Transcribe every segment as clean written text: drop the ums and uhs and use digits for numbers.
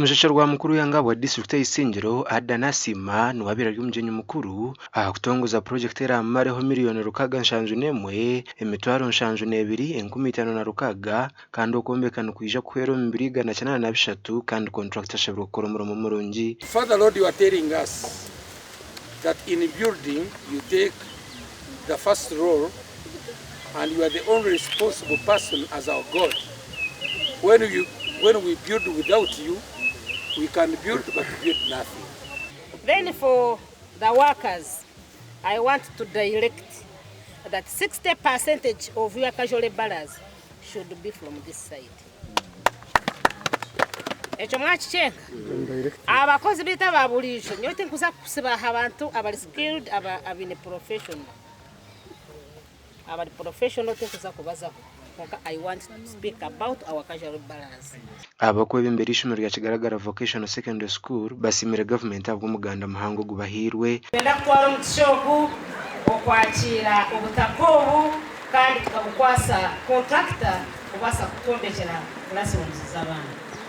Umushasharwa mukuru yanga wa district Isingiro adanasima nuwabira ry'umjenyi mukuru kutongoza project era mareho miliyoni rukaga nshanju nemwe emitwaro nshanju nebiri 15 na rukaga kandi okombekana kuija kwero 283 kandi contractor shabro koromoro mu murungi. Father Lord, you are telling us that in building you take the first role and you are the only responsible person as our God. When we build without you, we can build but build nothing. Then for the workers, I want to direct that 60% of your casual laborers should be from this side. Echo mwachicheka abakozi bita babulisho nyote nkuza kusiba abantu abali skilled abine professional abali professional tekuza kubaza. I want to speak about our casual laborers. Abakwe b'imbere ishimiro rya Kigaragara Voc Secondary School basimira government abw'umuganda muhango gubahirwe benda kwara umutshogu okwakira ubutakobu kandi tukabukwasa contractor ubasa kutondekera classrooms z'abana.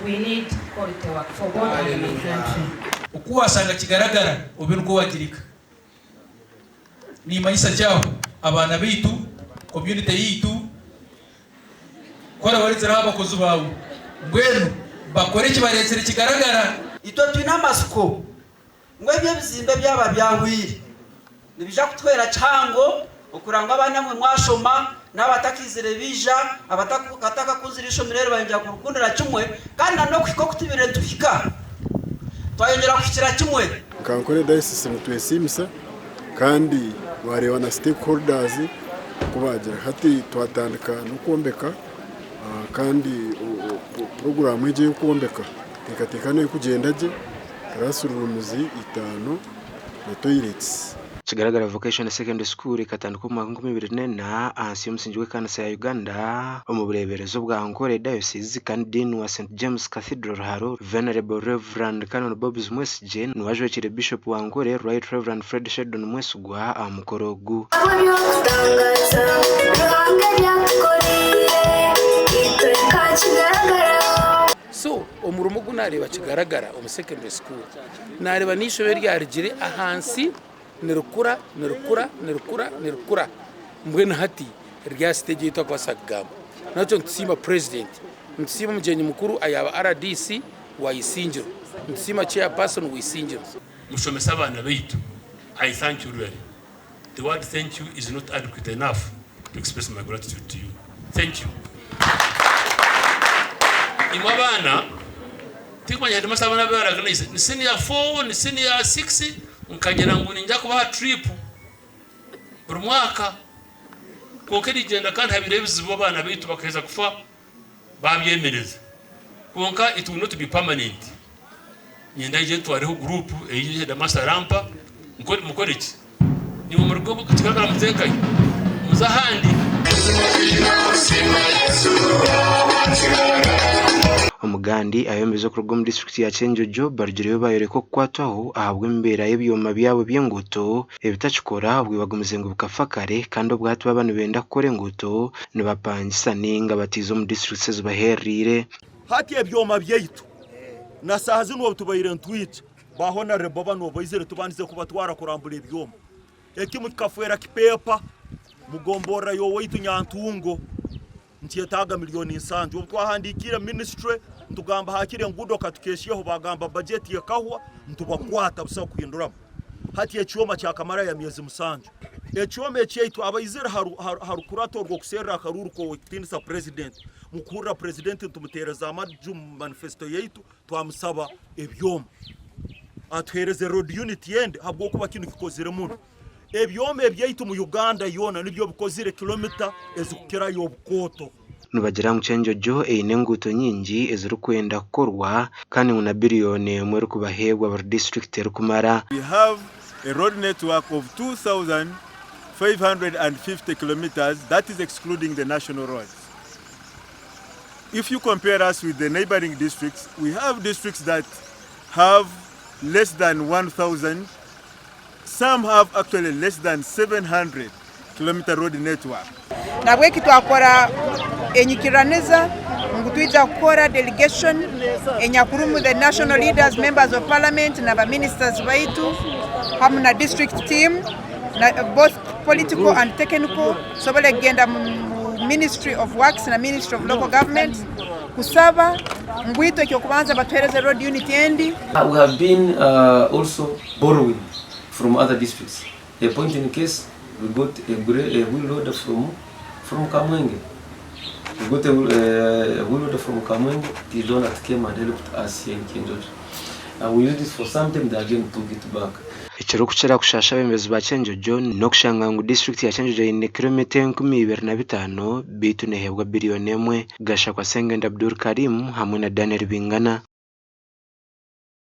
We need quality work for God and my country. Ukuwasanga Kigaragara ubintu wagirika ni maisha cyabo abana bitu community yitu kora warizera abakozi bawo ngwenu bakore kibaretsere Kigaragara ito twina masuko ngo ibyo bizimbe byaba byahwire nibija kutwera cyango okurangwa abana mwe mwashoma n'abatakizire bija abatakataka kuzirisho mirero banja kurukundira kimwe kandi no kwiko kutibire tufika twayongera kukira kimwe kankore diocese mutwesimisa kandi bareba na stakeholders kubagira hati twatandika no kombeka kandi program ije yukombeka tekatekane kugendaje classrooms 5 na toilets. Kigaragara Voc Secondary School ikatanduka mu 2024 ansi y'umusingi kanisa ya Uganda mu bureberezo bwa Ankole Diocese kandi Dean wa St James Cathedral haro Venerable Reverend Canon Bobs Mwesije nuwaje kire Bishop wa Ankole Right Reverend Fred Sheldon Mwesugwa amukorogu. So umurumo gunareba Kigaragara mu secondary school nareba nishobe ryarigire ahansi nerukura mbwena hati rya stage yitwa kwa Sagamba nacho ntsima president ntsima mjenyi mukuru ayaba RDC wa Isingiro ntsima chairperson wa Isingiro mushomesa abana bitu. I thank you really. The word thank you is not adequate enough to express my gratitude to you. Thank you. Imabana tikwanya hadi masabana baraganize ni senior 4 ni senior 6 nkagera ngo ninjya kuba trip buri mwaka konkeri genda kandi habirebizi bo bana bitu bakaheza kufa babyemereza konka it will not be permanent. Nyenda je twariho group eyi da master rampa mukore iki ni mu rugo Kigaragara muzekaye muzahandi Omugandi ayembezo kurugwa mu district ya Chenjojo barjiriyo bayereko kwatwaho ahabwe imbera y'ebyoma byabo by'enguto ebitachikora bwibagumize ngo bukafakare kandi obwatu abantu benda kore nguto nibapangisa ninga batizo mu district sezo baherire hati ebyoma byeyitu na sahazi no tubayire ntwica bahona reboba no boyizere tubanize kubatwara kurambura ebyoma ekimu kafwera kipepa mugombora yo witu nyantungo ntiyataga miliyoni insanju ubtwahandikira ministry ntugamba hakire ngudo katukeshiyeho bagamba budget yakahwa ntubakwata busa kuhinduramo hati ecyoma cya kamara ya miezi musanju ecyoma cyeitu abayizera haru kuratorwa kusera akaruru ko tinisa president mukura president tumutereza amajum manifesto yeitu twamusaba ebyoma athereze road unit yende habwo kuba kintu kikozire muntu ebyome byaitu mu Uganda yona nibyo bikozire kilometer ezukira yobukoto nubagira mu Chenjojo einenguto nyingi ezirukwenda korwa kandi una billion mweru kubahebwa bar district rukumara. We have a road network of 2,550 kilometers, that is excluding the national roads. If you compare us with the neighboring districts, we have districts that have less than 1,000. Some have actually less than 700 kilometer road network. Nabwe kitwakora enyikiraneza ngutwiza kukora delegation enyakurumu the national leaders, members of parliament na ministers baitu hamwe na district team na both political and technical sobole genda Ministry of Works na Ministry of Local Government kusaba ngwito kyo kubanza batwereze road unit endi. We have been also borrowing from other districts. A point in case we got a wheel loader from Kamwenge. We got a wheel loader from Kamwenge. The donor came and helped us here in Kinjojo. And we used it for some time, they again took it back. Ichiro kuchera kushasha bemezi ba Kyenjojo no kushanga ngu district ya Kyenjojo ine kilometer 25 bitu nehebwa billion 1 gasha kwa Sengenda Abdul Karim hamwe na Daniel Bingana